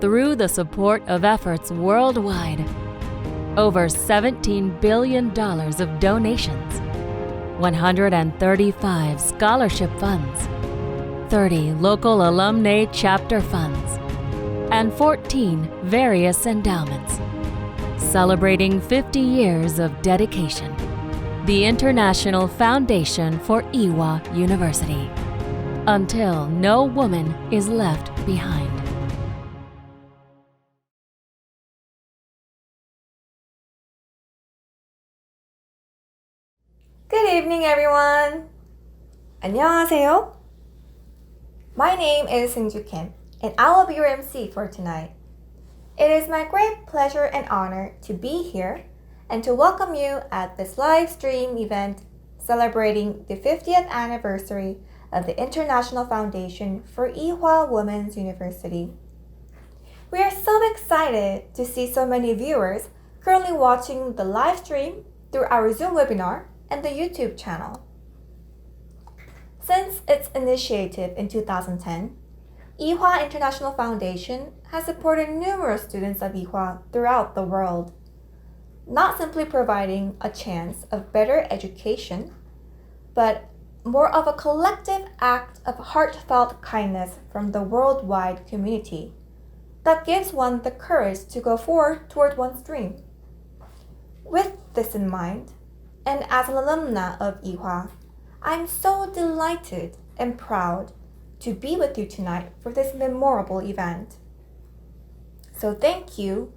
Through the support of efforts worldwide, over $17 billion of donations, 135 scholarship funds, 30 local alumni chapter funds, and 14 various endowments. Celebrating 50 years of dedication, the International Foundation for IFEWU University. Until no woman is left behind. Good evening, everyone. 안녕하세요. My name is Seungju Kim, and I will be your MC for tonight. It is my great pleasure and honor to be here and to welcome you at this live stream event celebrating the 50th anniversary of the International Foundation for IFEWU Women's University. We are so excited to see so many viewers currently watching the live stream through our Zoom webinar and the YouTube channel. Since its initiative in 2010, IFEWU International Foundation has supported numerous students of IFEWU throughout the world, not simply providing a chance of better education, but more of a collective act of heartfelt kindness from the worldwide community that gives one the courage to go forward toward one's dream. With this in mind, and as an alumna of IFEWU, I'm so delighted and proud to be with you tonight for this memorable event. So thank you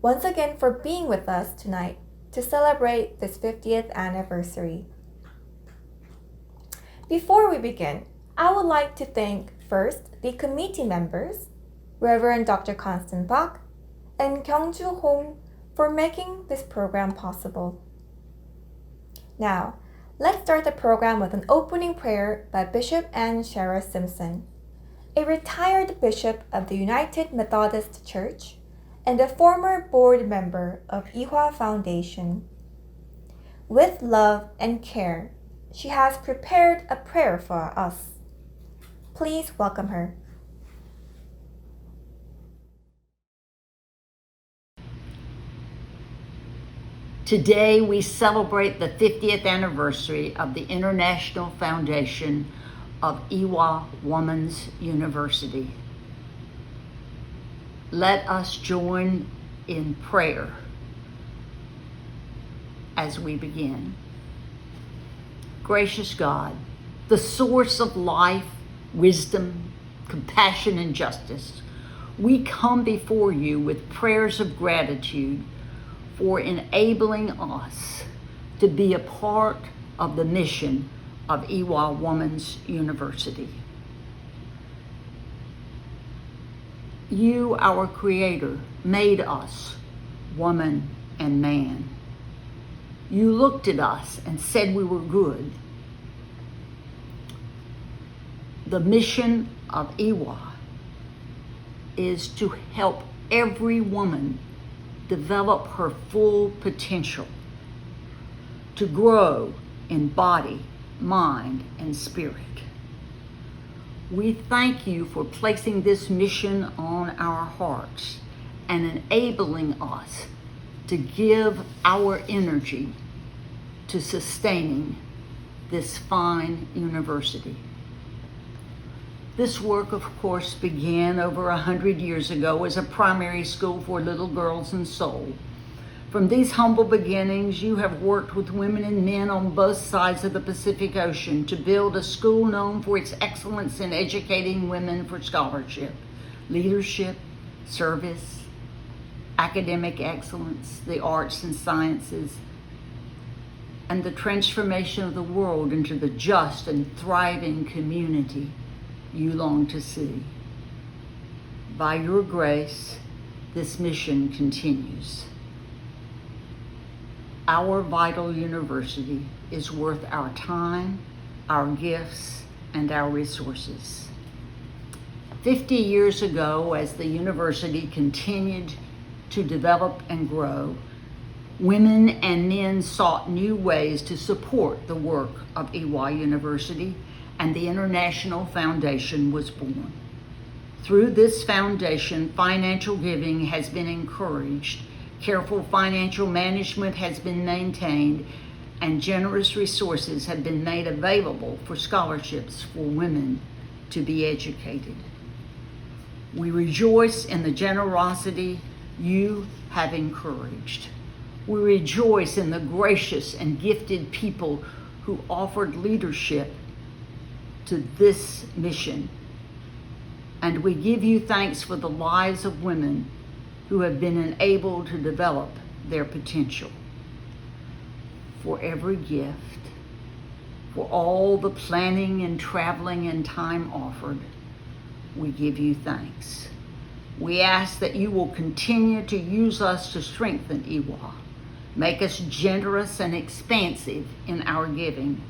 once again for being with us tonight to celebrate this 50th anniversary. Before we begin, I would like to thank first the committee members, Reverend Dr. Constant Bach and Kyungju Hong, for making this program possible. Now, let's start the program with an opening prayer by Bishop Ann Shara Simpson, a retired bishop of the United Methodist Church and a former board member of IFEWU Foundation. With love and care, she has prepared a prayer for us. Please welcome her. Today we celebrate the 50th anniversary of the International Foundation of IFEWU Women's University. Let us join in prayer as we begin. Gracious God, the source of life, wisdom, compassion, and justice, we come before you with prayers of gratitude for enabling us to be a part of the mission of IFEWU Women's University. You, our Creator, made us woman and man. You looked at us and said we were good. The mission of IFEWU is to help every woman develop her full potential, to grow in body, mind, and spirit. We thank you for placing this mission on our hearts and enabling us to give our energy to sustaining this fine university. This work, of course, began over 100 years ago as a primary school for little girls in Seoul. From these humble beginnings, you have worked with women and men on both sides of the Pacific Ocean to build a school known for its excellence in educating women for scholarship, leadership, service, academic excellence, the arts and sciences, and the transformation of the world into the just and thriving community you long to see. By your grace, this mission continues. Our vital university is worth our time, our gifts, and our resources. 50 years ago, as the university continued to develop and grow, women and men sought new ways to support the work of IFEWU University, and the International Foundation was born. Through this foundation, financial giving has been encouraged, careful financial management has been maintained, and generous resources have been made available for scholarships for women to be educated. We rejoice in the generosity you have encouraged. We rejoice in the gracious and gifted people who offered leadership to this mission. And we give you thanks for the lives of women who have been enabled to develop their potential. For every gift, for all the planning and traveling and time offered, we give you thanks. We ask that you will continue to use us to strengthen IFEWU. Make us generous and expansive in our giving.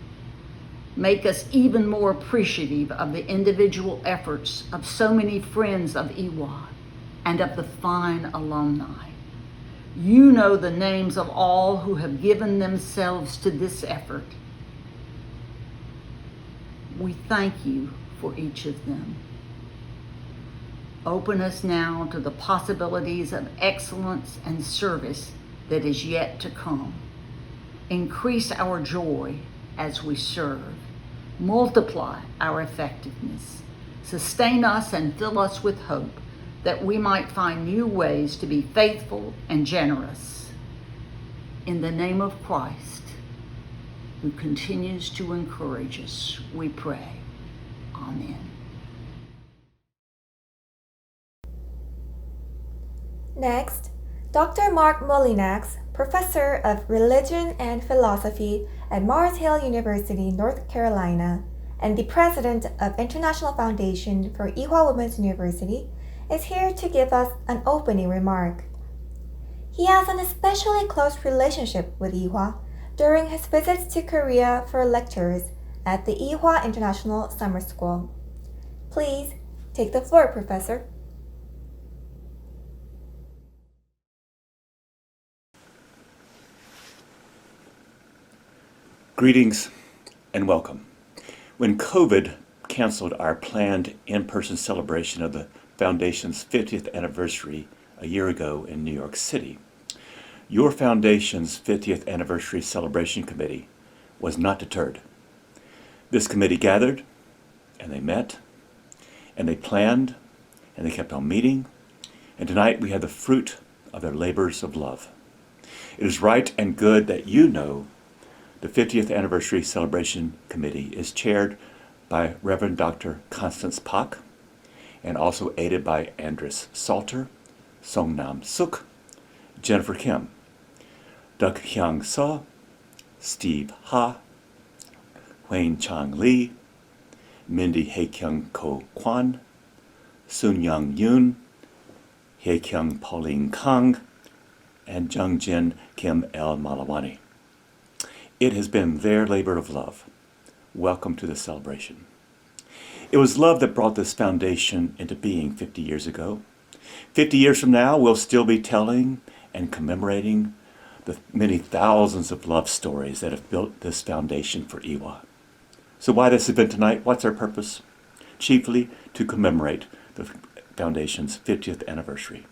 Make us even more appreciative of the individual efforts of so many friends of IFEWU and of the fine alumni. You know the names of all who have given themselves to this effort. We thank you for each of them. Open us now to the possibilities of excellence and service that is yet to come. Increase our joy as we serve. Multiply our effectiveness. Sustain us and fill us with hope that we might find new ways to be faithful and generous. In the name of Christ, who continues to encourage us, we pray. Amen. Next, Dr. Mark Molinax, Professor of Religion and Philosophy at Mars Hill University, North Carolina, and the President of International Foundation for IFEWU Women's University, is here to give us an opening remark. He has an especially close relationship with IFEWU during his visits to Korea for lectures at the IFEWU International Summer School. Please take the floor, Professor. Greetings and welcome. When COVID canceled our planned in-person celebration of the Foundation's 50th anniversary a year ago in New York City, your Foundation's 50th Anniversary Celebration Committee was not deterred. This committee gathered, and they met, and they planned, and they kept on meeting, and tonight we have the fruit of their labors of love. It is right and good that you know the 50th Anniversary Celebration Committee is chaired by Reverend Dr. Constance Pak, and also aided by Andres Salter, Songnam Suk, Jennifer Kim, Duck Hyung So, Steve Ha, Hwayne Chang Lee, Mindy Haekyung Ko Kwan, Sun Young Yoon, Haekyung Pauline Kang, and Jung Jin Kim El Malawani. It has been their labor of love. Welcome to the celebration. It was love that brought this foundation into being 50 years ago. 50 years from now, we'll still be telling and commemorating the many thousands of love stories that have built this foundation for IFEWU. So why this event tonight? What's our purpose? Chiefly to commemorate the Foundation's 50th anniversary.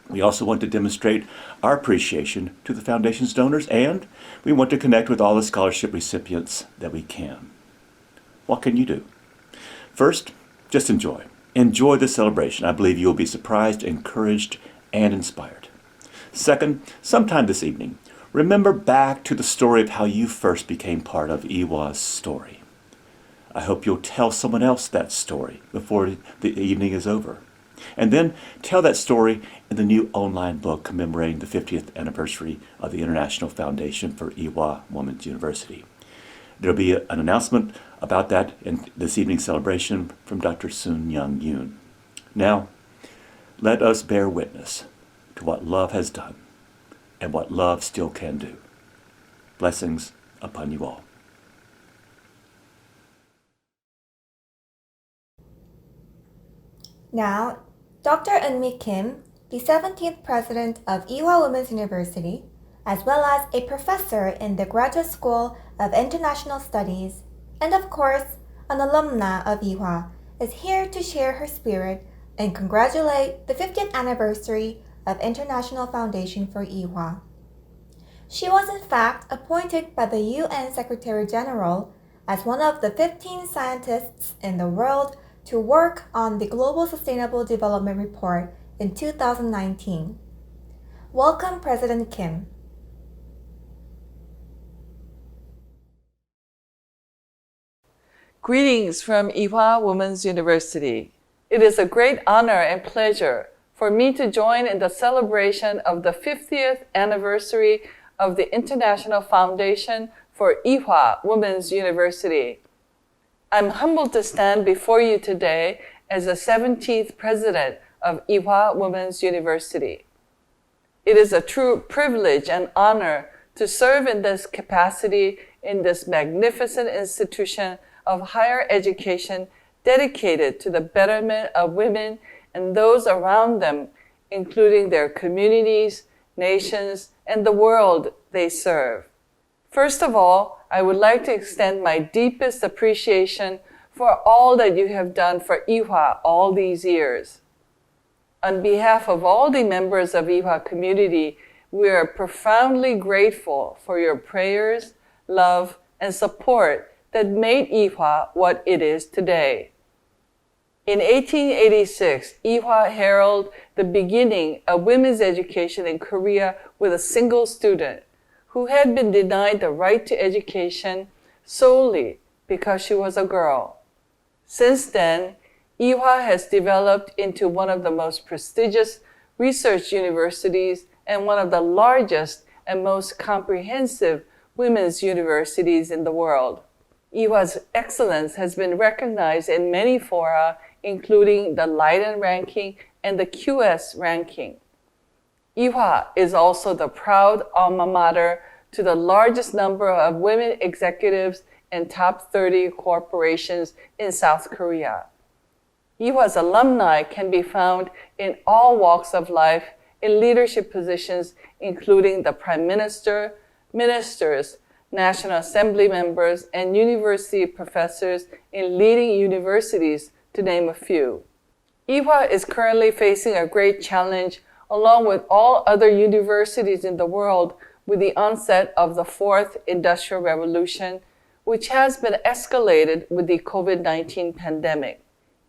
We also want to demonstrate our appreciation to the Foundation's donors, and we want to connect with all the scholarship recipients that we can. What can you do? First, just enjoy. Enjoy the celebration. I believe you will be surprised, encouraged, and inspired. Second, sometime this evening, remember back to the story of how you first became part of IFEWU's story. I hope you'll tell someone else that story before the evening is over. And then tell that story in the new online book commemorating the 50th anniversary of the International Foundation for IFEWU Women's University. There'll be an announcement about that in this evening's celebration from Dr. Sun Young Yoon. Now, let us bear witness to what love has done and what love still can do. Blessings upon you all. Now, Dr. Eunmi Kim, the 17th president of IFEWU Women's University, as well as a professor in the Graduate School of International Studies, and of course, an alumna of IFEWU, is here to share her spirit and congratulate the 50th anniversary of International Foundation for IFEWU. She was in fact appointed by the UN Secretary General as one of the 15 scientists in the world to work on the Global Sustainable Development Report in 2019. Welcome, President Kim. Greetings from IFEWU Women's University. It is a great honor and pleasure for me to join in the celebration of the 50th anniversary of the International Foundation for IFEWU Women's University. I'm humbled to stand before you today as the 17th president of IFEWU Women's University. It is a true privilege and honor to serve in this capacity in this magnificent institution of higher education dedicated to the betterment of women and those around them, including their communities, nations, and the world they serve. First of all, I would like to extend my deepest appreciation for all that you have done for IFEWU all these years. On behalf of all the members of IFEWU community, we are profoundly grateful for your prayers, love, and support that made IFEWU what it is today. In 1886, IFEWU heralded the beginning of women's education in Korea with a single student who had been denied the right to education solely because she was a girl. Since then, IFEWU has developed into one of the most prestigious research universities and one of the largest and most comprehensive women's universities in the world. IFEWU's excellence has been recognized in many fora, including the Leiden ranking and the QS ranking. IFEWU is also the proud alma mater to the largest number of women executives and top 30 corporations in South Korea. IFEWU's alumni can be found in all walks of life in leadership positions, including the Prime Minister, ministers, National Assembly members, and university professors in leading universities, to name a few. IFEWU is currently facing a great challenge along with all other universities in the world with the onset of the Fourth Industrial Revolution, which has been escalated with the COVID-19 pandemic.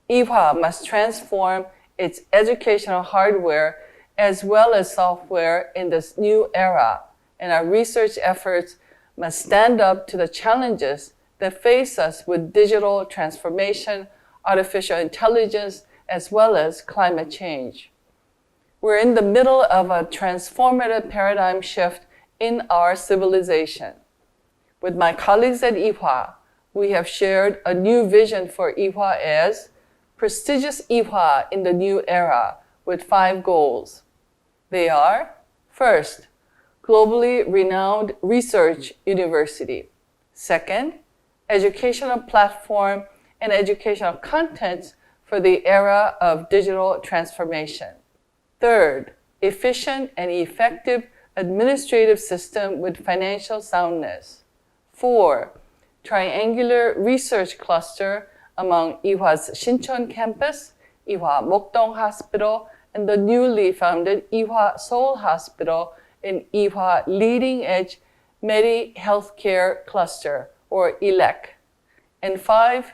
IFEWU must transform its educational hardware as well as software in this new era, and our research efforts must stand up to the challenges that face us with digital transformation, artificial intelligence, as well as climate change. We're in the middle of a transformative paradigm shift in our civilization. With my colleagues at IFEWU, we have shared a new vision for IFEWU as prestigious IFEWU in the new era with 5 goals. They are, first, globally renowned research university. Second, educational platform and educational content for the era of digital transformation. Third, efficient and effective administrative system with financial soundness. 4, triangular research cluster among IFEWU's Sincheon campus, IFEWU Mokdong Hospital, and the newly founded IFEWU Seoul Hospital in IFEWU Leading Edge Medi Healthcare Cluster, or ILEC. And 5,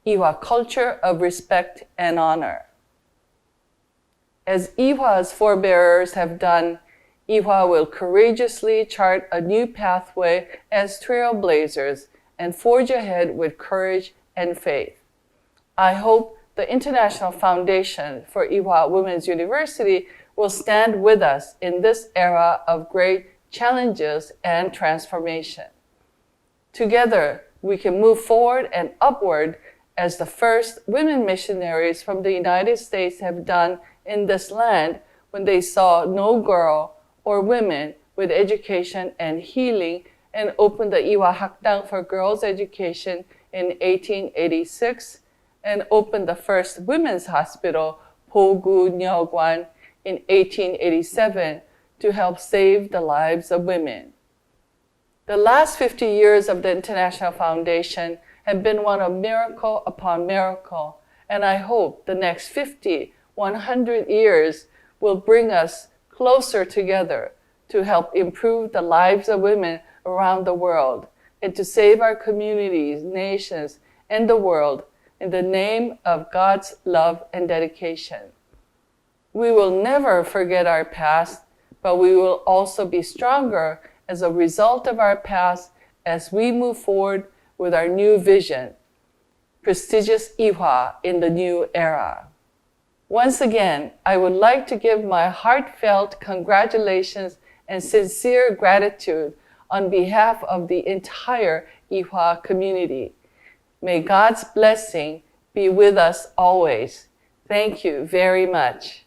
IFEWU Culture of Respect and Honor. As IFEWU's forebearers have done, IFEWU will courageously chart a new pathway as trailblazers and forge ahead with courage and faith. I hope the International Foundation for IFEWU Women's University will stand with us in this era of great challenges and transformation. Together, we can move forward and upward as the first women missionaries from the United States have done in this land when they saw no girl or women with education and healing and opened the IFEWU Hakdang for girls' education in 1886 and opened the first women's hospital, Pogu Nyogwan, in 1887 to help save the lives of women. The last 50 years of the International Foundation have been one of miracle upon miracle, and I hope the next 50, 100 years will bring us closer together to help improve the lives of women around the world and to save our communities, nations, and the world in the name of God's love and dedication. We will never forget our past, but we will also be stronger as a result of our past as we move forward with our new vision, prestigious IFEWU in the new era. Once again, I would like to give my heartfelt congratulations and sincere gratitude on behalf of the entire IFEWU community. May God's blessing be with us always. Thank you very much.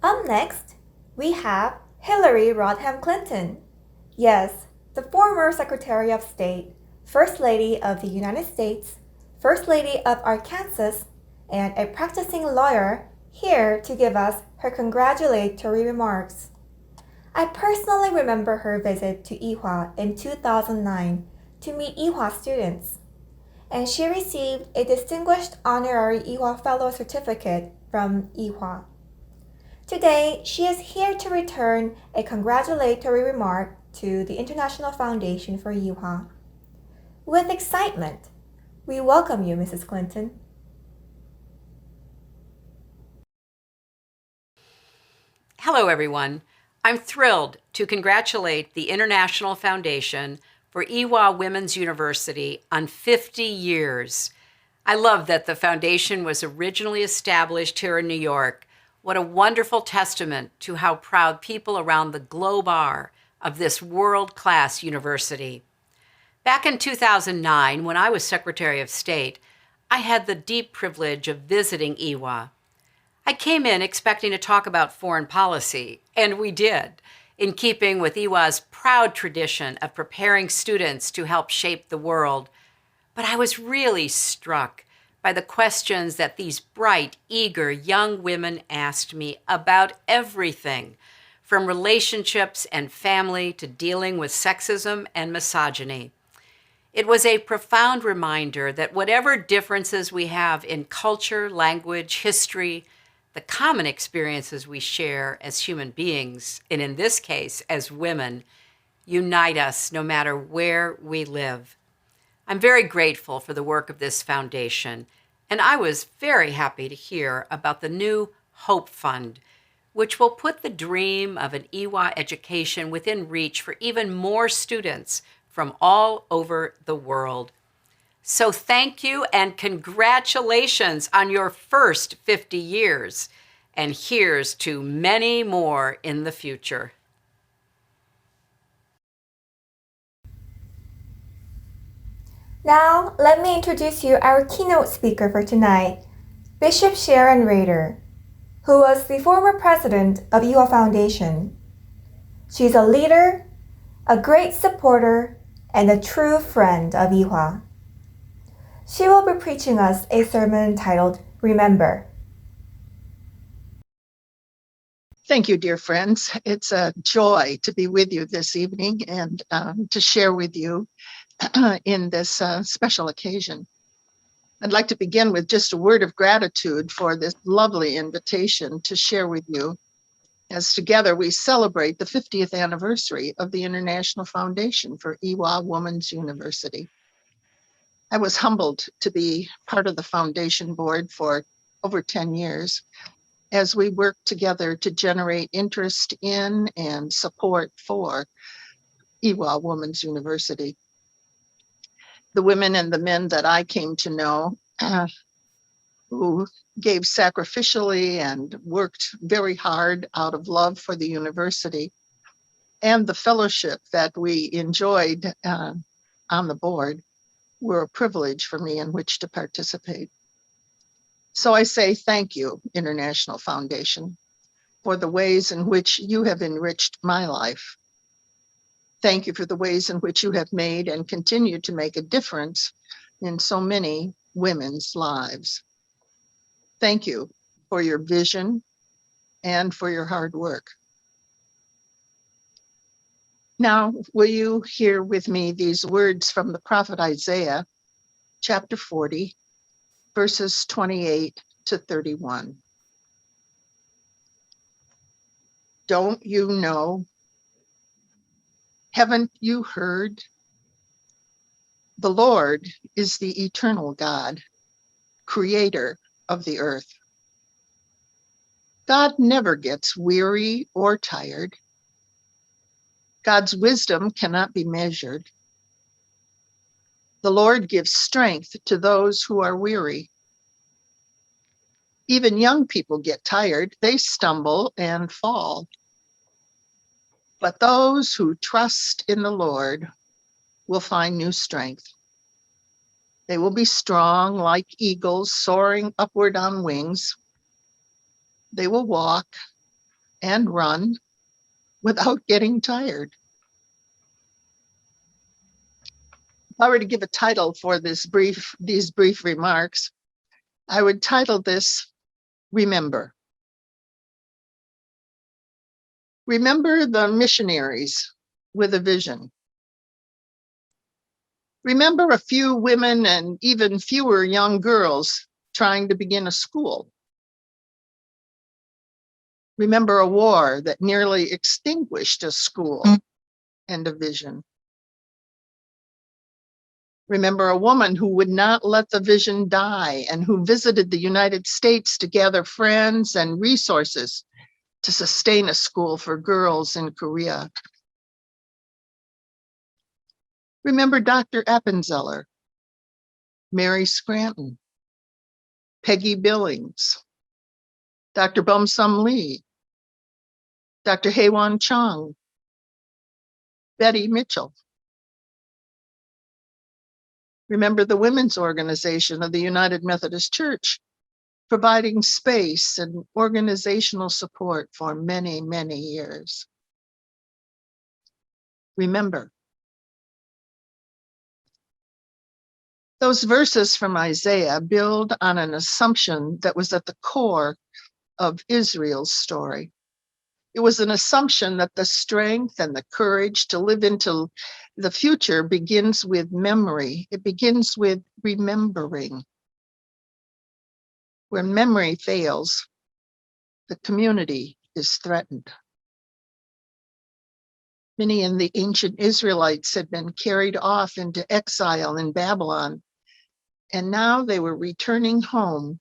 Up next, we have Hillary Rodham Clinton. Yes, the former Secretary of State, First Lady of the United States, First Lady of Arkansas, and a practicing lawyer, here to give us her congratulatory remarks. I personally remember her visit to IFEWU in 2009 to meet IFEWU students, and she received a Distinguished Honorary IFEWU Fellow Certificate from IFEWU. Today, she is here to return a congratulatory remark to the International Foundation for IFEWU. With excitement, we welcome you, Mrs. Clinton. Hello, everyone. I'm thrilled to congratulate the International Foundation for IFEWU Women's University on 50 years. I love that the foundation was originally established here in New York. What a wonderful testament to how proud people around the globe are of this world-class university. Back in 2009, when I was Secretary of State, I had the deep privilege of visiting IFEWU. I came in expecting to talk about foreign policy, and we did, in keeping with IFEWU's proud tradition of preparing students to help shape the world. But I was really struck by the questions that these bright, eager young women asked me about everything, from relationships and family to dealing with sexism and misogyny. It was a profound reminder that whatever differences we have in culture, language, history, the common experiences we share as human beings, and in this case, as women, unite us no matter where we live. I'm very grateful for the work of this foundation, and I was very happy to hear about the new Hope Fund, which will put the dream of an IWA education within reach for even more students from all over the world. So thank you and congratulations on your first 50 years. And here's to many more in the future. Now, let me introduce you our keynote speaker for tonight, Bishop Sharon Rader, who was the former president of IWA Foundation. She's a leader, a great supporter, and a true friend of IWA. She will be preaching us a sermon entitled Remember. Thank you, dear friends. It's a joy to be with you this evening and to share with you in this special occasion. I'd like to begin with just a word of gratitude for this lovely invitation to share with you as together we celebrate the 50th anniversary of the International Foundation for IWA Women's University. I was humbled to be part of the foundation board for over 10 years as we work together to generate interest in and support for IWA Women's University. The women and the men that I came to know who gave sacrificially and worked very hard out of love for the university and the fellowship that we enjoyed on the board were a privilege for me in which to participate. So I say thank you, International Foundation, for the ways in which you have enriched my life. Thank you for the ways in which you have made and continue to make a difference in so many women's lives. Thank you for your vision and for your hard work. Now, will you hear with me these words from the prophet Isaiah, chapter 40, verses 28 to 31. Don't you know? Haven't you heard? The Lord is the eternal God, creator of the earth. God never gets weary or tired. God's wisdom cannot be measured. The Lord gives strength to those who are weary. Even young people get tired, they stumble and fall. But those who trust in the Lord will find new strength. They will be strong like eagles soaring upward on wings. They will walk and run without getting tired. If I were to give a title for these brief remarks, I would title this Remember. Remember the missionaries with a vision. Remember a few women and even fewer young girls trying to begin a school. Remember a war that nearly extinguished a school and a vision. Remember a woman who would not let the vision die and who visited the United States to gather friends and resources to sustain a school for girls in Korea. Remember Dr. Appenzeller, Mary Scranton, Peggy Billings, Dr. Bum-Sum Lee, Dr. Haewon Chung, Betty Mitchell. Remember the Women's Organization of the United Methodist Church, providing space and organizational support for many, many years. Remember. Those verses from Isaiah build on an assumption that was at the core of Israel's story. It was an assumption that the strength and the courage to live into the future begins with memory. It begins with remembering. When memory fails, the community is threatened. Many in the ancient Israelites had been carried off into exile in Babylon, and now they were returning home.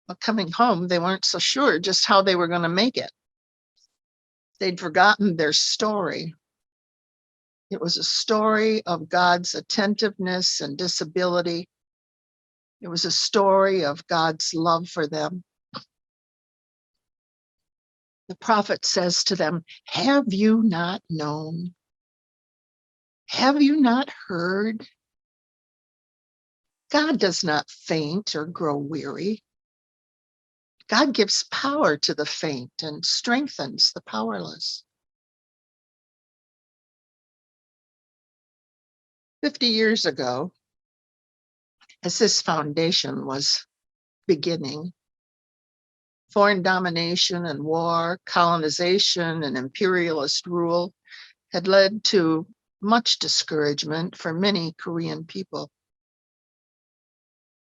But coming home, they weren't so sure just how they were going to make it. They'd forgotten their story. It was a story of God's attentiveness and disability. It was a story of God's love for them. The prophet says to them, "Have you not known? Have you not heard? God does not faint or grow weary. God gives power to the faint and strengthens the powerless." 50 years ago, as this foundation was beginning, foreign domination and war, colonization and imperialist rule had led to much discouragement for many Korean people.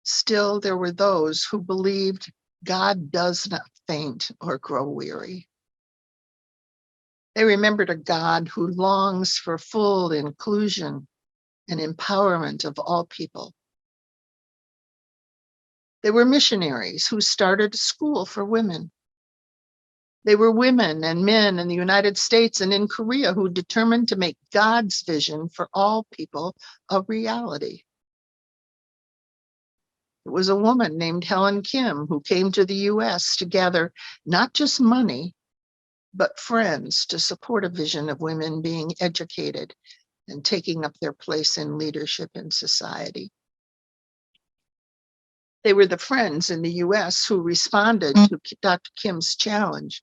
Still, there were those who believed God does not faint or grow weary. They remembered a God who longs for full inclusion and empowerment of all people. They were missionaries who started a school for women. They were women and men in the United States and in Korea who determined to make God's vision for all people a reality. It was a woman named Helen Kim who came to the US to gather not just money, but friends to support a vision of women being educated and taking up their place in leadership in society. They were the friends in the US who responded to Dr. Kim's challenge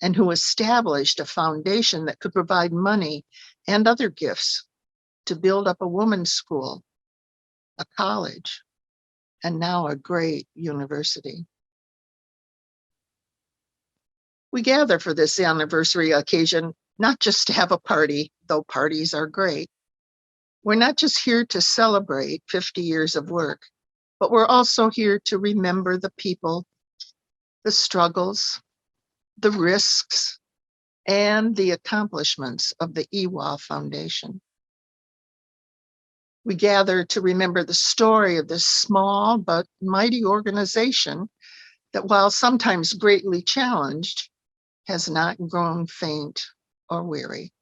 and who established a foundation that could provide money and other gifts to build up a women's school, a college, and now a great university. We gather for this anniversary occasion, not just to have a party, though parties are great. We're not just here to celebrate 50 years of work, but we're also here to remember the people, the struggles, the risks, and the accomplishments of the IFEWU Foundation. We gather to remember the story of this small but mighty organization that, while sometimes greatly challenged, has not grown faint or weary.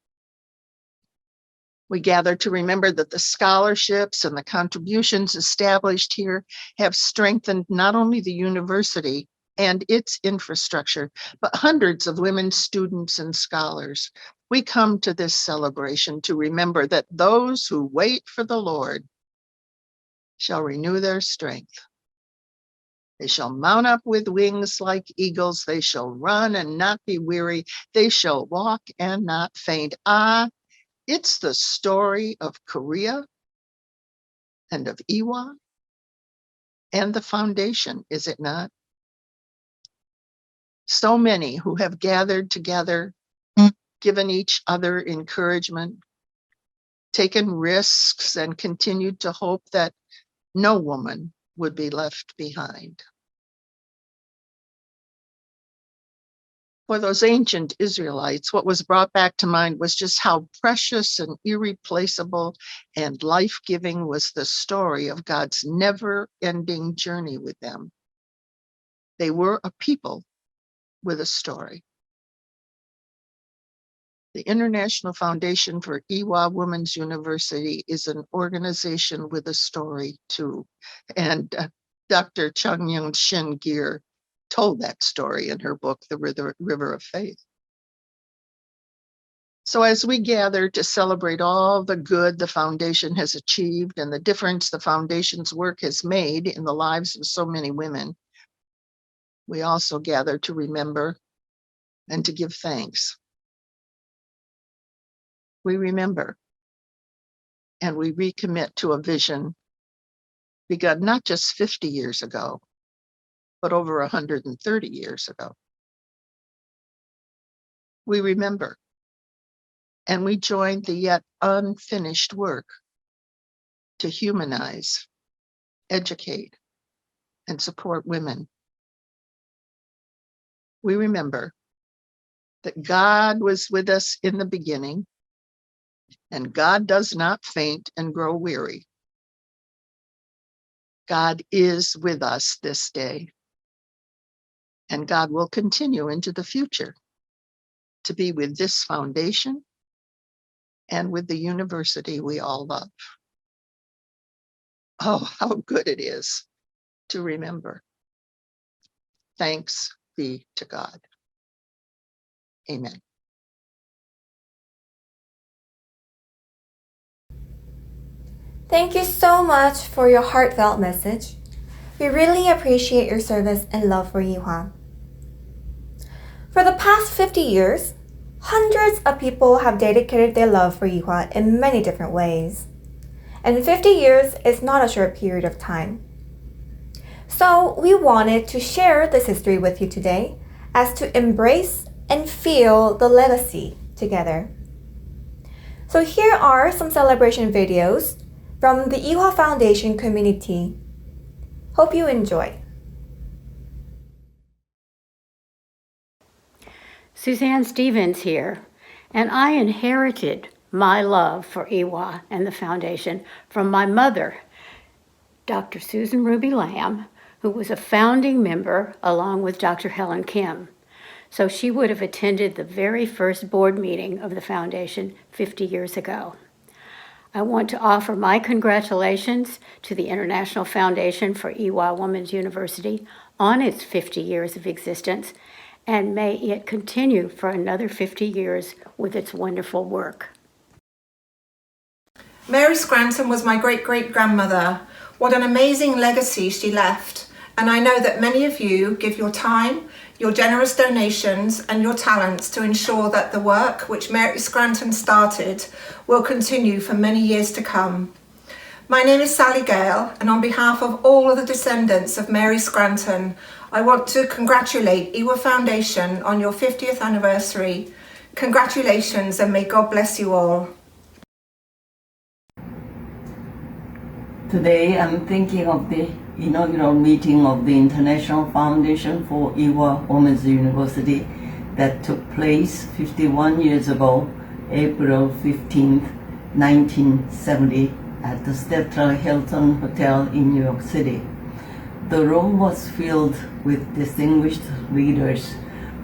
We gather to remember that the scholarships and the contributions established here have strengthened not only the university and its infrastructure, but hundreds of women students and scholars. We come to this celebration to remember that those who wait for the Lord shall renew their strength. They shall mount up with wings like eagles. They shall run and not be weary. They shall walk and not faint. It's the story of Korea and of IFEWU and the foundation, is it not? So many who have gathered together, given each other encouragement, taken risks, and continued to hope that no woman would be left behind. For those ancient Israelites, what was brought back to mind was just how precious and irreplaceable and life-giving was the story of God's never-ending journey with them. They were a people with a story. The International Foundation for IFEWU Women's University is an organization with a story too. And Dr. Chung-Young Shin Gear told that story in her book, The River of Faith. So as we gather to celebrate all the good the foundation has achieved and the difference the foundation's work has made in the lives of so many women, we also gather to remember and to give thanks. We remember and we recommit to a vision begun not just 50 years ago, but over 130 years ago. We remember and we join the yet unfinished work to humanize, educate, and support women. We remember that God was with us in the beginning, and God does not faint and grow weary. God is with us this day, and God will continue into the future to be with this foundation and with the university we all love. Oh, how good it is to remember. Thanks be to God. Amen. Thank you so much for your heartfelt message. We really appreciate your service and love for Yihua. For the past 50 years, hundreds of people have dedicated their love for Yihua in many different ways. And 50 years is not a short period of time. So we wanted to share this history with you today as to embrace and feel the legacy together. So here are some celebration videos from the Yihua Foundation community. Hope you enjoy. Suzanne Stevens here, and I inherited my love for Yihua and the foundation from my mother, Dr. Susan Ruby Lamb, who was a founding member along with Dr. Helen Kim. So she would have attended the very first board meeting of the foundation 50 years ago. I want to offer my congratulations to the International Foundation for Yihua Women's University on its 50 years of existence, and may it continue for another 50 years with its wonderful work. Mary Scranton was my great-great-grandmother. What an amazing legacy she left. And I know that many of you give your time, your generous donations and your talents to ensure that the work which Mary Scranton started will continue for many years to come. My name is Sally Gale, and on behalf of all of the descendants of Mary Scranton, I want to congratulate IFEWU Foundation on your 50th anniversary. Congratulations, and may God bless you all. Today, I'm thinking of the inaugural meeting of the International Foundation for Yihua Women's University that took place 51 years ago, April 15th, 1970, at the Stettler Hilton Hotel in New York City. The room was filled with distinguished leaders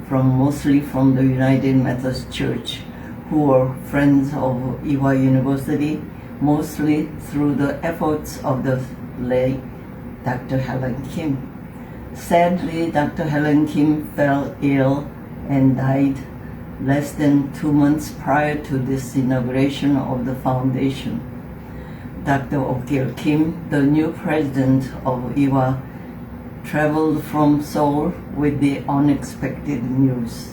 mostly from the United Methodist Church, who were friends of Yihua University, mostly through the efforts of the late Dr. Helen Kim. Sadly, Dr. Helen Kim fell ill and died less than 2 months prior to this inauguration of the foundation. Dr. Okil Kim, the new president of Yihua, traveled from Seoul with the unexpected news.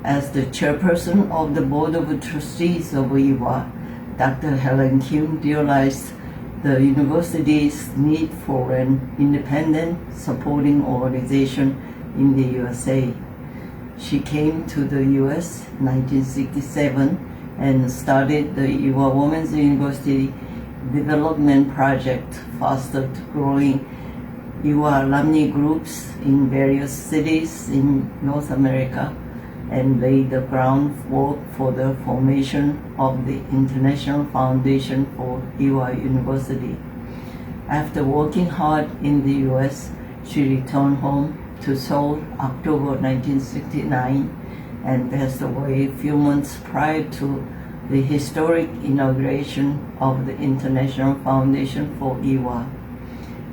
As the chairperson of the Board of Trustees of Yihua, Dr. Helen Kim realized the university's need for an independent supporting organization in the USA. She came to the US in 1967 and started the Yihua Women's University Development Project, fostered growing Yihua alumni groups in various cities in North America, and laid the groundwork for the formation of the International Foundation for Yihua University. After working hard in the US, she returned home to Seoul October 1969 and passed away a few months prior to the historic inauguration of the International Foundation for Yihua.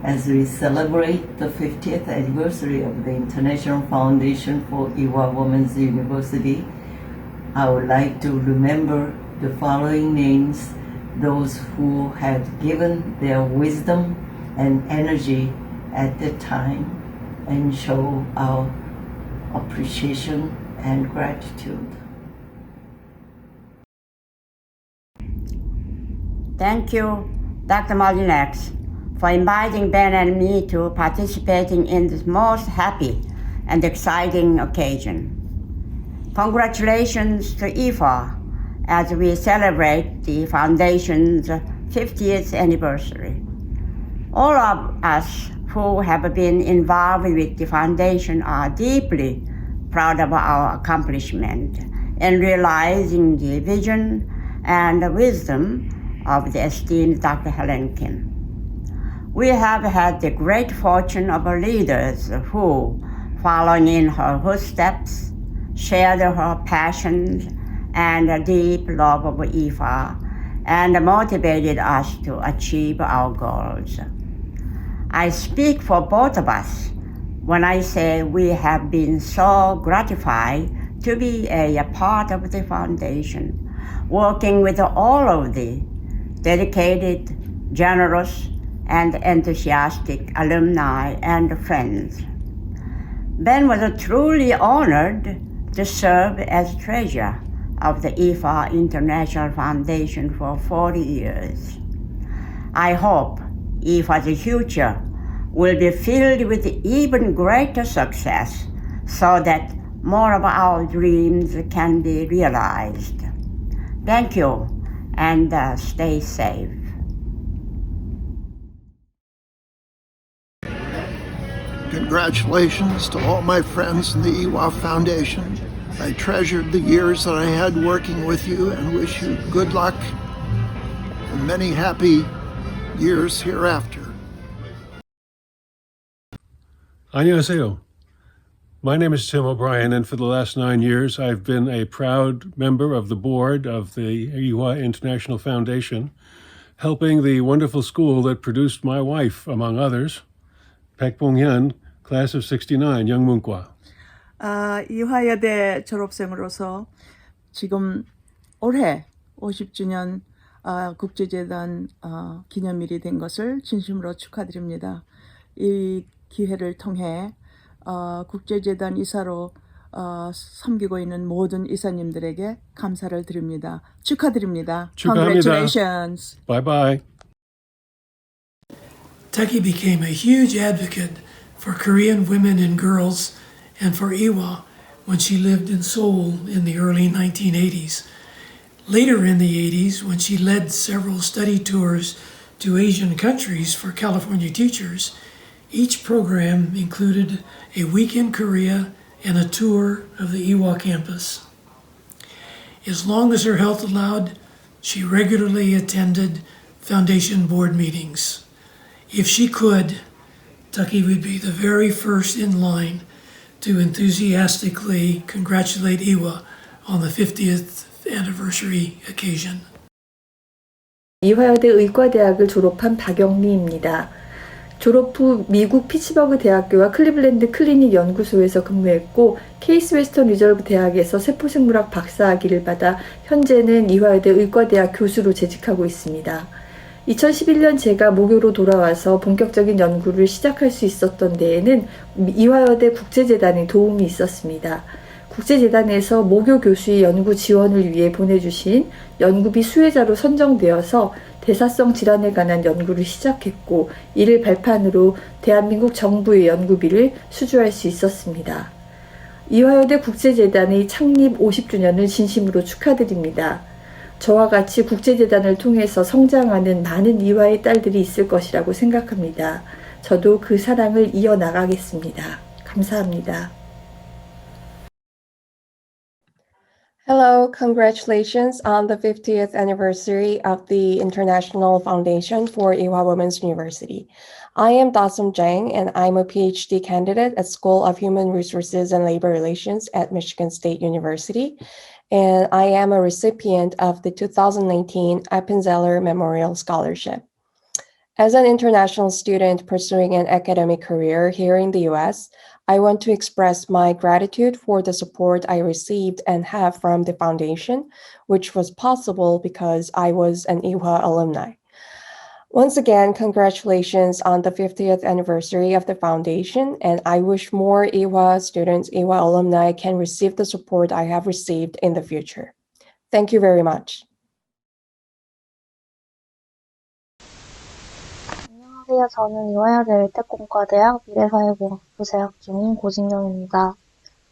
As we celebrate the 50th anniversary of the International Foundation for Yihua Women's University, I would like to remember the following names, those who had given their wisdom and energy at the time, and show our appreciation and gratitude. Thank you, Dr. Molinex, for inviting Ben and me to participating in this most happy and exciting occasion. Congratulations to IFA as we celebrate the Foundation's 50th anniversary. All of us who have been involved with the Foundation are deeply proud of our accomplishment in realizing the vision and the wisdom of the esteemed Dr. Helen Kim. We have had the great fortune of leaders who, following in her footsteps, shared her passions and a deep love of IFA and motivated us to achieve our goals. I speak for both of us when I say we have been so gratified to be a part of the foundation, working with all of the dedicated, generous, and enthusiastic alumni and friends. Ben was truly honored to serve as treasurer of the IFA International Foundation for 40 years. I hope IFA's future will be filled with even greater success so that more of our dreams can be realized. Thank you, and stay safe. Congratulations to all my friends in the IWA Foundation. I treasured the years that I had working with you and wish you good luck and many happy years hereafter. 안녕하세요. My name is Tim O'Brien, and for the last 9 years, I've been a proud member of the board of the IWA International Foundation, helping the wonderful school that produced my wife, among others, 백봉현, class of 69, 영문과. 이화여대 졸업생으로서 지금 올해 50주년 국제재단 기념일이 된 것을 진심으로 축하드립니다. 이 기회를 통해 국제재단 이사로 섬기고 있는 모든 이사님들에게 감사를 드립니다. 축하드립니다. Congratulations. Bye bye. Tucky became a huge advocate for Korean women and girls and for IWA when she lived in Seoul in the early 1980s. Later in the 80s, when she led several study tours to Asian countries for California teachers, each program included a week in Korea and a tour of the IWA campus. As long as her health allowed, she regularly attended foundation board meetings. If she could, Tucky would be the very first in line to enthusiastically congratulate IWA on the 50th anniversary occasion. 이화여대 의과대학을 졸업한 박영미입니다. 졸업 후 미국 피츠버그 대학교와 클리블랜드 클리닉 연구소에서 근무했고 케이스 웨스턴 리저브 대학에서 세포생물학 박사학위를 받아 현재는 이화여대 의과대학 교수로 재직하고 있습니다. 2011년 제가 모교로 돌아와서 본격적인 연구를 시작할 수 있었던 데에는 이화여대 국제재단의 도움이 있었습니다. 국제재단에서 모교 교수의 연구 지원을 위해 보내주신 연구비 수혜자로 선정되어서 대사성 질환에 관한 연구를 시작했고 이를 발판으로 대한민국 정부의 연구비를 수주할 수 있었습니다. 이화여대 국제재단의 창립 50주년을 진심으로 축하드립니다. 저와 같이 국제재단을 통해서 성장하는 많은 이화의 딸들이 있을 것이라고 생각합니다. 저도 그 사랑을 이어나가겠습니다. 감사합니다. Hello, congratulations on the 50th anniversary of the International Foundation for IWA Women's University. I am Dasum Jang, and I'm a PhD candidate at School of Human Resources and Labor Relations at Michigan State University, and I am a recipient of the 2019 Appenzeller Memorial Scholarship. As an international student pursuing an academic career here in the US, I want to express my gratitude for the support I received and have from the foundation, which was possible because I was an IWA alumni. Once again, congratulations on the 50th anniversary of the foundation, and I wish more IWA students, IWA alumni can receive the support I have received in the future. Thank you very much. 안녕하세요. 저는 이화여대 일대공과대학 미래사회공학부 재학 중인 고진경입니다.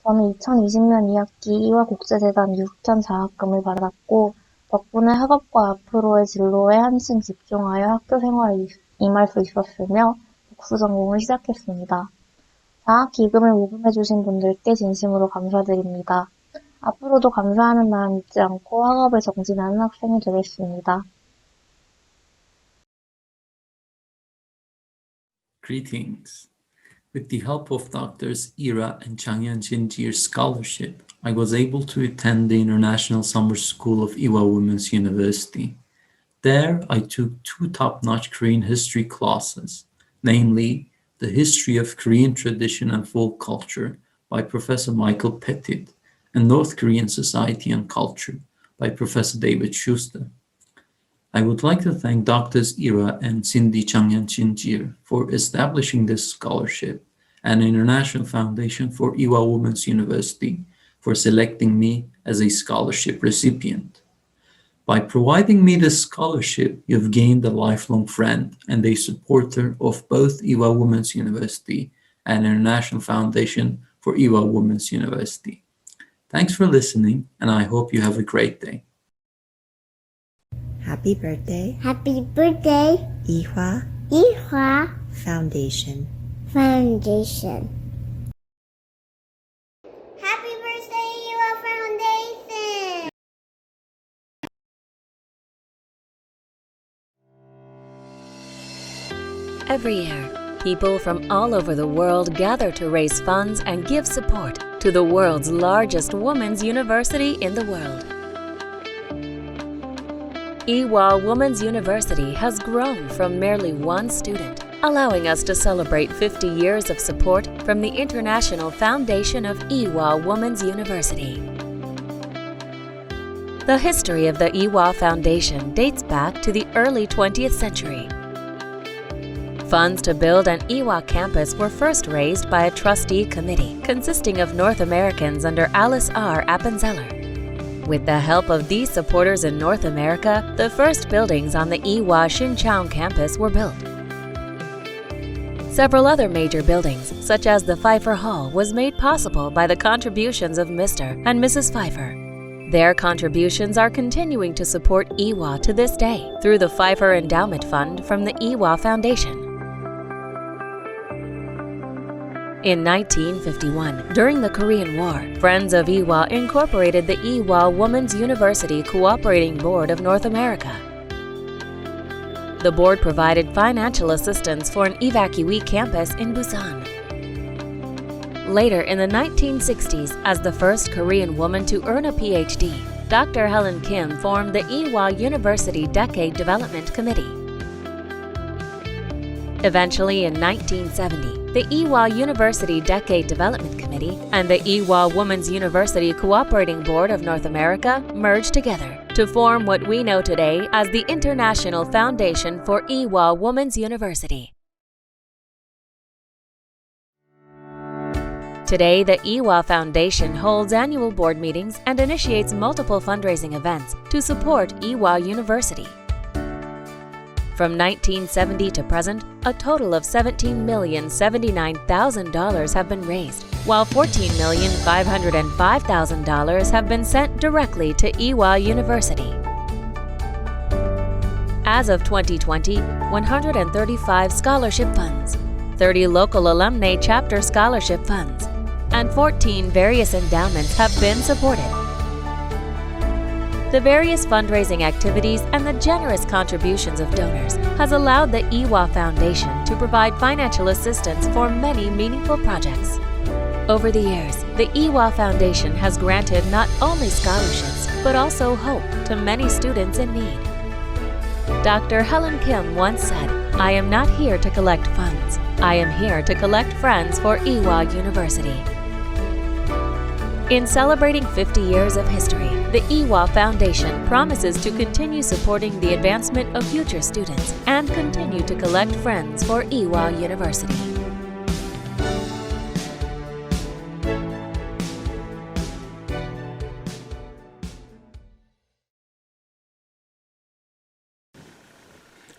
저는 2020년 2학기 이화국제재단 유학견 장학금을 받았고 덕분에 학업과 앞으로의 진로에 한층 집중하여 학교 생활에 임할 수 있었으며 복수 전공을 시작했습니다. 장학 기금을 모금해주신 분들께 진심으로 감사드립니다. 앞으로도 감사하는 마음 잊지 않고 학업에 정진하는 학생이 되겠습니다. Greetings. With the help of Doctors Ira and Changyan Jinjir's scholarship, I was able to attend the International Summer School of IFEWU Women's University. There, I took 2 top-notch Korean history classes, namely The History of Korean Tradition and Folk Culture by Professor Michael Pettit and North Korean Society and Culture by Professor David Schuster. I would like to thank Doctors Ira and Cindy Changyan Jinjir for establishing this scholarship and International Foundation for IFEWU Women's University for selecting me as a scholarship recipient. By providing me this scholarship, you've gained a lifelong friend and a supporter of both IFEWU Women's University and International Foundation for IFEWU Women's University. Thanks for listening, and I hope you have a great day. Happy birthday. Happy birthday, IFEWU Foundation. Foundation. Happy birthday, IFEWU Foundation. Every year, people from all over the world gather to raise funds and give support to the world's largest women's university in the world. IFEWU Women's University has grown from merely 1 student, allowing us to celebrate 50 years of support from the International Foundation of IFEWU Women's University. The history of the IFEWU Foundation dates back to the early 20th century. Funds to build an IFEWU campus were first raised by a trustee committee consisting of North Americans under Alice R. Appenzeller. With the help of these supporters in North America, the first buildings on the IFEWU Shincheon campus were built. Several other major buildings, such as the Pfeiffer Hall, was made possible by the contributions of Mr. and Mrs. Pfeiffer. Their contributions are continuing to support IFEWU to this day through the Pfeiffer Endowment Fund from the IFEWU Foundation. In 1951, during the Korean War, Friends of IFEWU incorporated the IFEWU Women's University Cooperating Board of North America. The board provided financial assistance for an evacuee campus in Busan. Later in the 1960s, as the first Korean woman to earn a PhD, Dr. Helen Kim formed the IFEWU University Decade Development Committee. Eventually, in 1970, the IFEWU University Decade Development Committee and the IFEWU Women's University Cooperating Board of North America merged together to form what we know today as the International Foundation for IFEWU Women's University. Today, the IFEWU Foundation holds annual board meetings and initiates multiple fundraising events to support IFEWU University. From 1970 to present, a total of $17,079,000 have been raised, while $14,505,000 have been sent directly to IFEWU University. As of 2020, 135 scholarship funds, 30 local alumni chapter scholarship funds, and 14 various endowments have been supported. The various fundraising activities and the generous contributions of donors has allowed the IFEWU Foundation to provide financial assistance for many meaningful projects. Over the years, the IFEWU Foundation has granted not only scholarships, but also hope to many students in need. Dr. Helen Kim once said, "I am not here to collect funds. I am here to collect friends for IFEWU University." In celebrating 50 years of history, the IFEWU Foundation promises to continue supporting the advancement of future students and continue to collect friends for IFEWU University.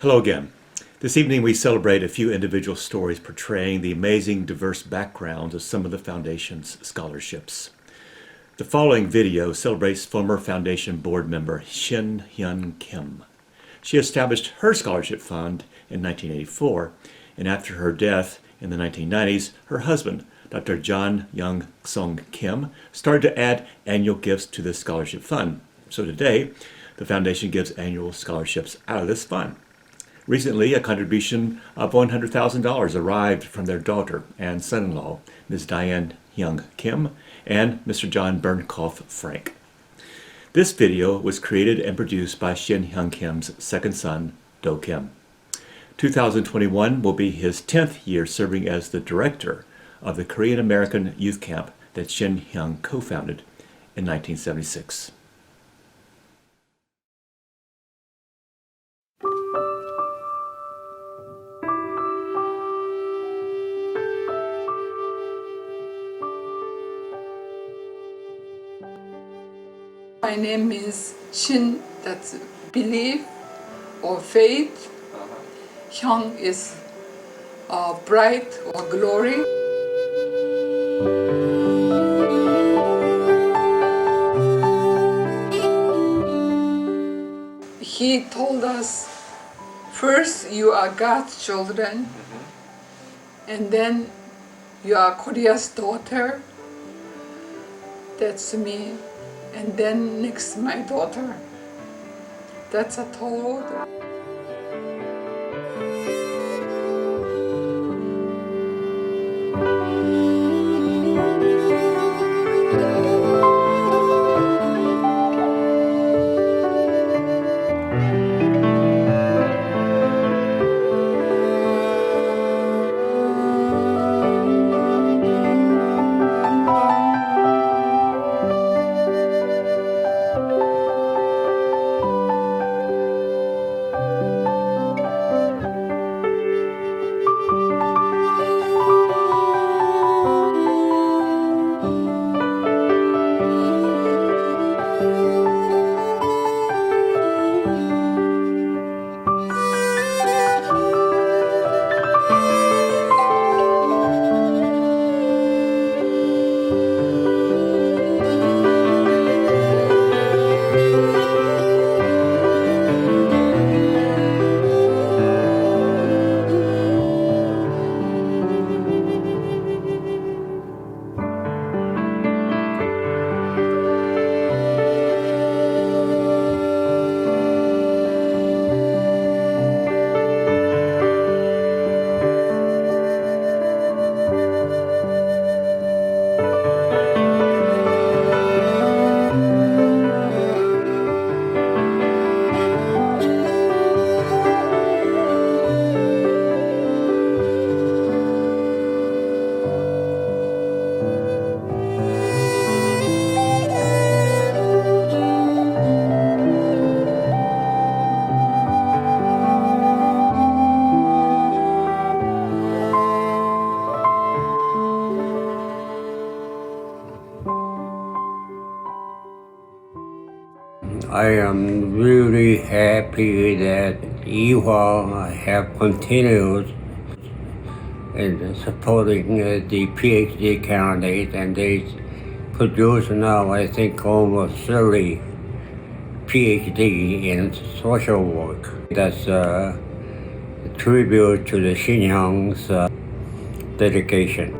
Hello again. This evening we celebrate a few individual stories portraying the amazing diverse backgrounds of some of the Foundation's scholarships. The following video celebrates former Foundation board member Shin Hyun Kim. She established her scholarship fund in 1984, and after her death in the 1990s, her husband, Dr. John Young Song Kim, started to add annual gifts to this scholarship fund. So today, the foundation gives annual scholarships out of this fund. Recently, a contribution of $100,000 arrived from their daughter and son-in-law, Ms. Diane Young Kim and Mr. John Bernkoff Frank. This video was created and produced by Shin Hyung Kim's second son, Do Kim. 2021 will be his 10th year serving as the director of the Korean American youth camp that Shin Hyung co-founded in 1976. My name means Shin, that's belief or faith. Hyung is bright or glory. He told us, first you are God's children, and then you are Korea's daughter. That's me. And then next my daughter. That's a total. I am really happy that IFEWU have continued in supporting the PhD candidate, and they produce now, I think, almost 30 PhD in social work. That's a tribute to the Shin Hyung's dedication.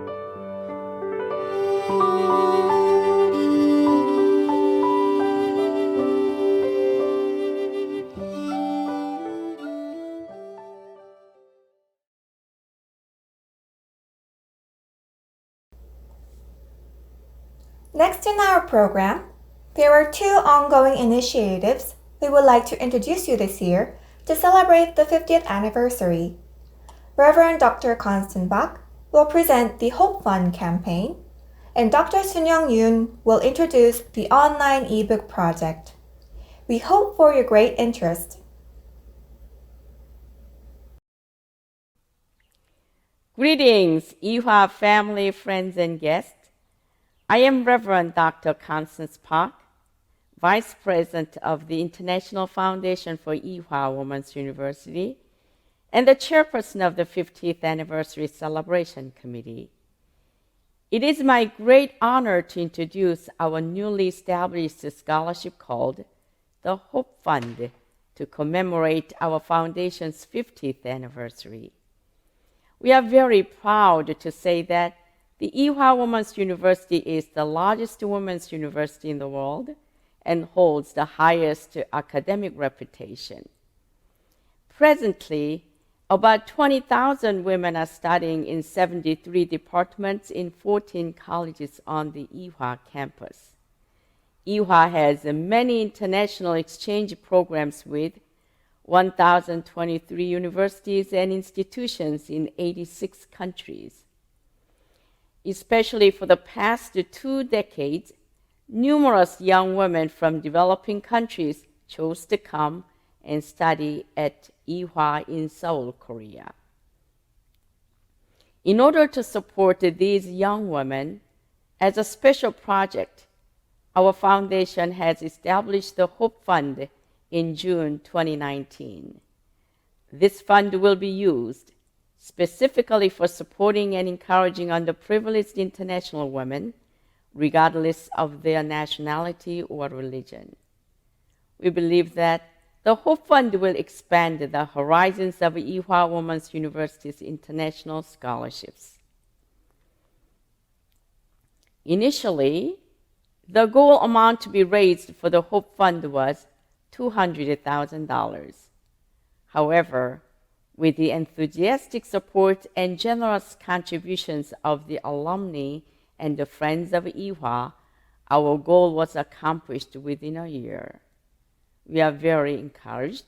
Next in our program, there are two ongoing initiatives we would like to introduce you this year to celebrate the 50th anniversary. Reverend Dr. Constant Bach will present the Hope Fund campaign, and Dr. Sun Young Yoon will introduce the online ebook project. We hope for your great interest. Greetings, IFEWU family, friends, and guests. I am Reverend Dr. Constance Park, Vice President of the International Foundation for IFEWU Women's University and the Chairperson of the 50th Anniversary Celebration Committee. It is my great honor to introduce our newly established scholarship called the Hope Fund to commemorate our foundation's 50th anniversary. We are very proud to say that The IFEWU Women's University is the largest women's university in the world and holds the highest academic reputation. Presently, about 20,000 women are studying in 73 departments in 14 colleges on the IFEWU campus. IFEWU has many international exchange programs with 1,023 universities and institutions in 86 countries. Especially for the past 2 decades, numerous young women from developing countries chose to come and study at IFEWU in Seoul, Korea. In order to support these young women, as a special project, our foundation has established the Hope Fund in June 2019. This fund will be used specifically for supporting and encouraging underprivileged international women, regardless of their nationality or religion. We believe that the Hope Fund will expand the horizons of IFEWU Women's University's international scholarships. Initially, the goal amount to be raised for the Hope Fund was $200,000. However, with the enthusiastic support and generous contributions of the alumni and the friends of IFEWU, our goal was accomplished within a year. We are very encouraged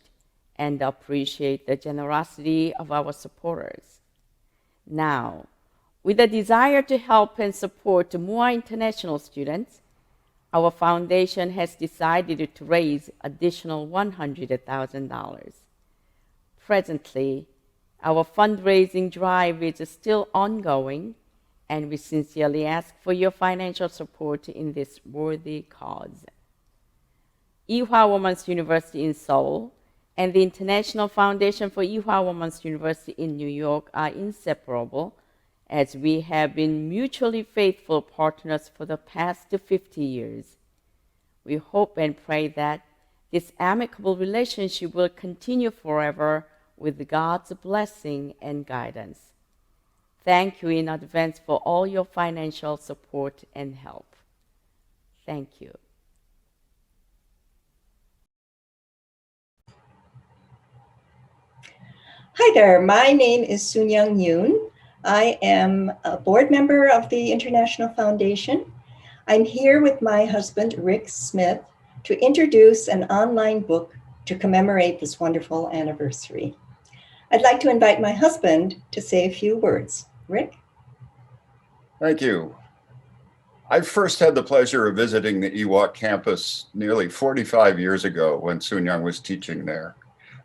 and appreciate the generosity of our supporters. Now, with a desire to help and support more international students, our foundation has decided to raise additional $100,000. Presently, our fundraising drive is still ongoing, and we sincerely ask for your financial support in this worthy cause. IFEWU Women's University in Seoul and the International Foundation for IFEWU Women's University in New York are inseparable, as we have been mutually faithful partners for the past 50 years. We hope and pray that this amicable relationship will continue forever with God's blessing and guidance. Thank you in advance for all your financial support and help. Thank you. Hi there, my name is Soon-Young Yoon. I am a board member of the International Foundation. I'm here with my husband, Rick Smith, to introduce an online book to commemorate this wonderful anniversary. I'd like to invite my husband to say a few words. Rick? Thank you. I first had the pleasure of visiting the IFEWU campus nearly 45 years ago when Soon-Young was teaching there.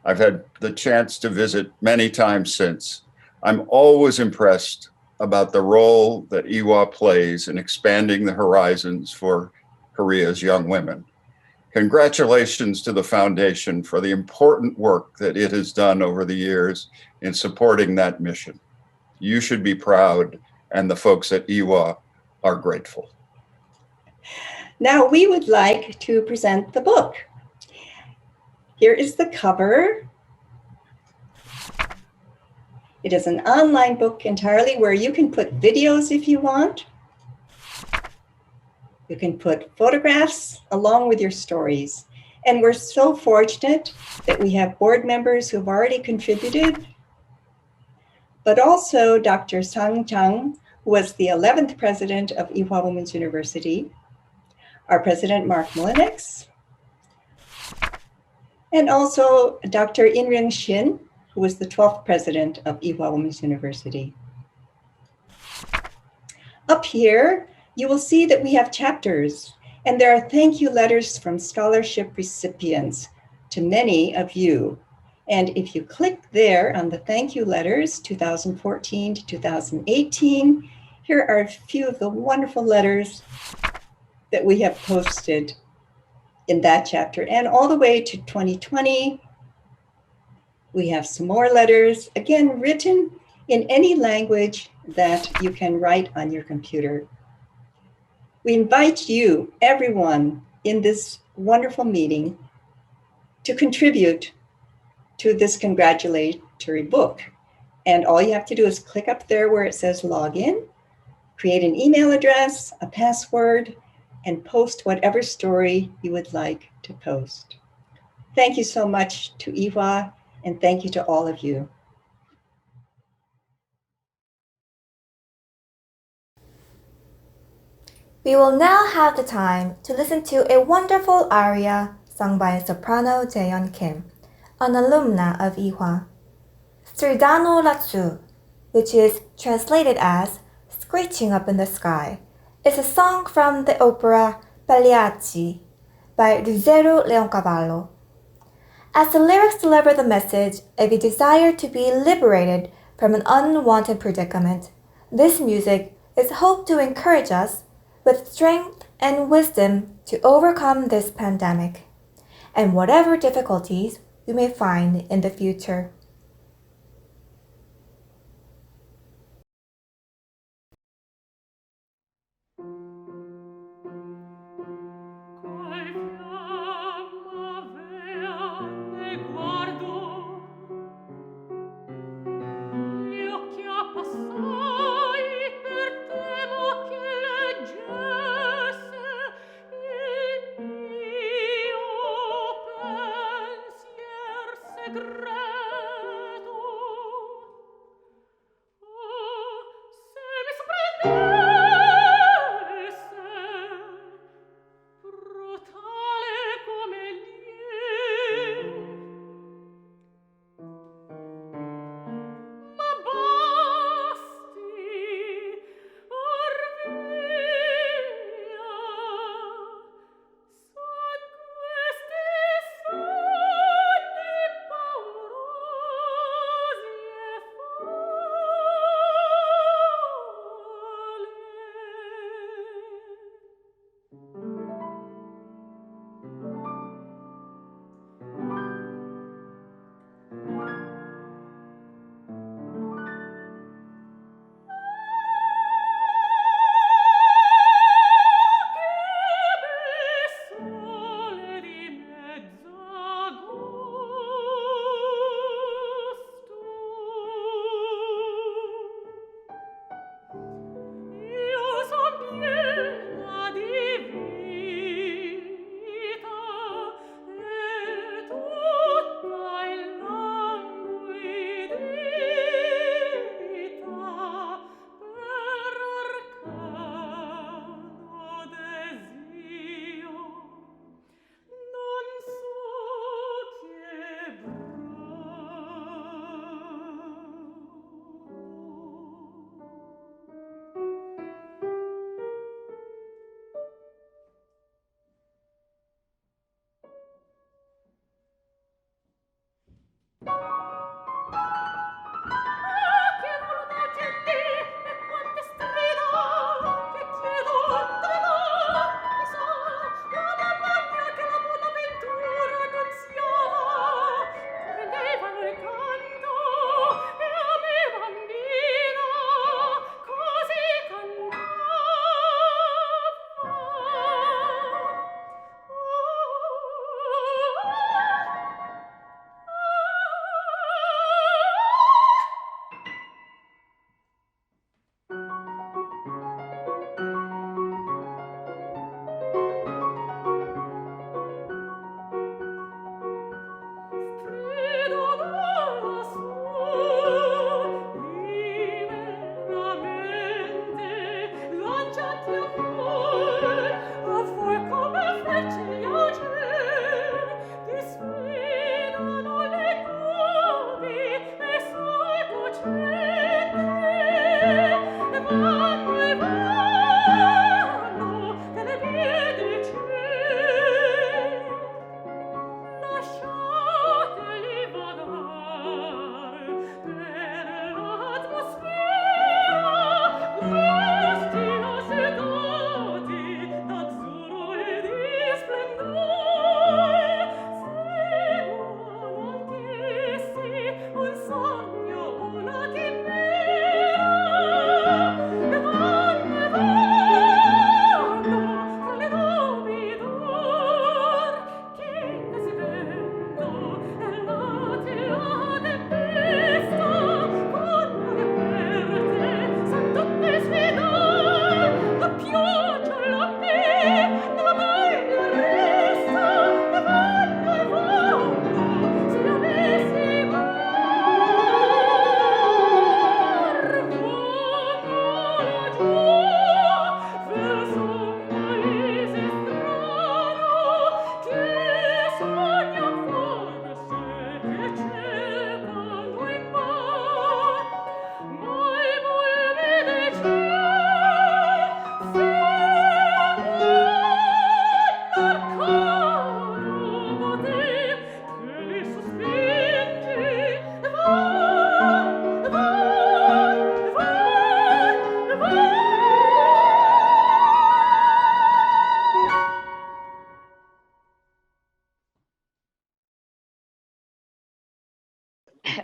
I've had the chance to visit many times since. I'm always impressed about the role that IFEWU plays in expanding the horizons for Korea's young women. Congratulations to the foundation for the important work that it has done over the years in supporting that mission. You should be proud, and the folks at IFEWU are grateful. Now we would like to present the book. Here is the cover. It is an online book entirely where you can put videos if you want. You can put photographs along with your stories. And we're so fortunate that we have board members who've already contributed, but also Dr. Sang Chang, who was the 11th president of IFEWU Women's University, our president, Mark Mullinex, and also Dr. In-Ryung Shin, who was the 12th president of IFEWU Women's University. Up here, you will see that we have chapters, and there are thank you letters from scholarship recipients to many of you. And if you click there on the thank you letters, 2014 to 2018, here are a few of the wonderful letters that we have posted in that chapter. And all the way to 2020, we have some more letters, again, written in any language that you can write on your computer. We invite you, everyone in this wonderful meeting, to contribute to this congratulatory book. And all you have to do is click up there where it says login, Create an email address, a password, and post whatever story you would like to post. Thank you so much to IFEWU, and thank you to all of you. We will now have the time to listen to a wonderful aria sung by soprano Jaeyeon Kim, an alumna of IFEWU. Stridano Latsu, which is translated as Screeching Up in the Sky, is a song from the opera Pagliacci by Ruggero Leoncavallo. As the lyrics deliver the message of a desire to be liberated from an unwanted predicament, this music is hoped to encourage us with strength and wisdom to overcome this pandemic and whatever difficulties we may find in the future.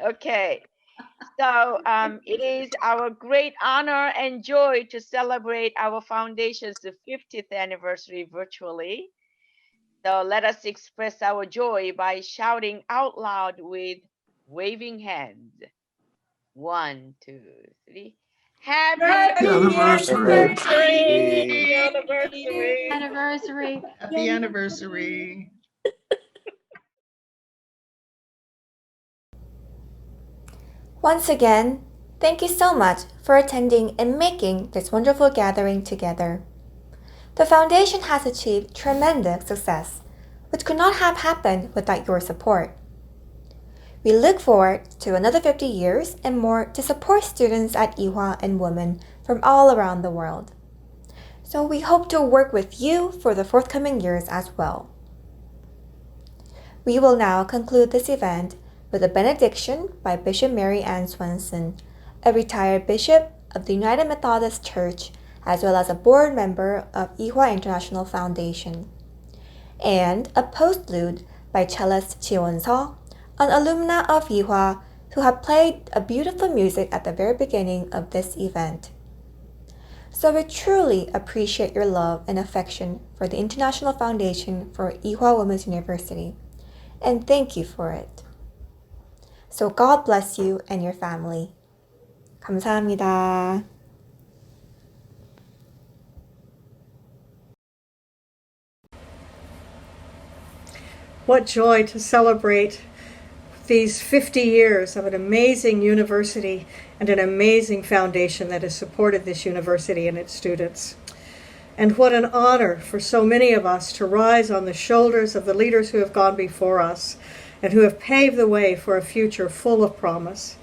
Okay. So it is our great honor and joy to celebrate our foundation's 50th anniversary virtually. So let us express our joy by shouting out loud with waving hands. 1, 2, 3. Happy Anniversary. anniversary! Happy anniversary. Once again, thank you so much for attending and making this wonderful gathering together. The foundation has achieved tremendous success, which could not have happened without your support. We look forward to another 50 years and more to support students at IFEWU and women from all around the world. So we hope to work with you for the forthcoming years as well. We will now conclude this event with a benediction by Bishop Mary Ann Swenson, a retired bishop of the United Methodist Church, as well as a board member of IFEWU International Foundation, and a postlude by cellist Chiwon-seo, an alumna of IFEWU who had played a beautiful music at the very beginning of this event. So we truly appreciate your love and affection for the International Foundation for IFEWU Women's University, and thank you for it. So God bless you and your family. 감사합니다. What joy to celebrate these 50 years of an amazing university and an amazing foundation that has supported this university and its students. And what an honor for so many of us to rise on the shoulders of the leaders who have gone before us and who have paved the way for a future full of promise.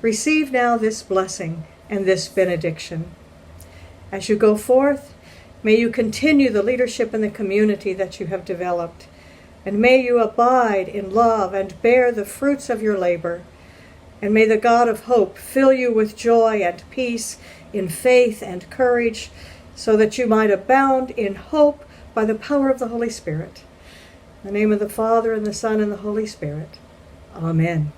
Receive now this blessing and this benediction. As you go forth, may you continue the leadership in the community that you have developed, and may you abide in love and bear the fruits of your labor, and may the God of hope fill you with joy and peace in faith and courage, so that you might abound in hope by the power of the Holy Spirit. In the name of the Father, and the Son, and the Holy Spirit. Amen.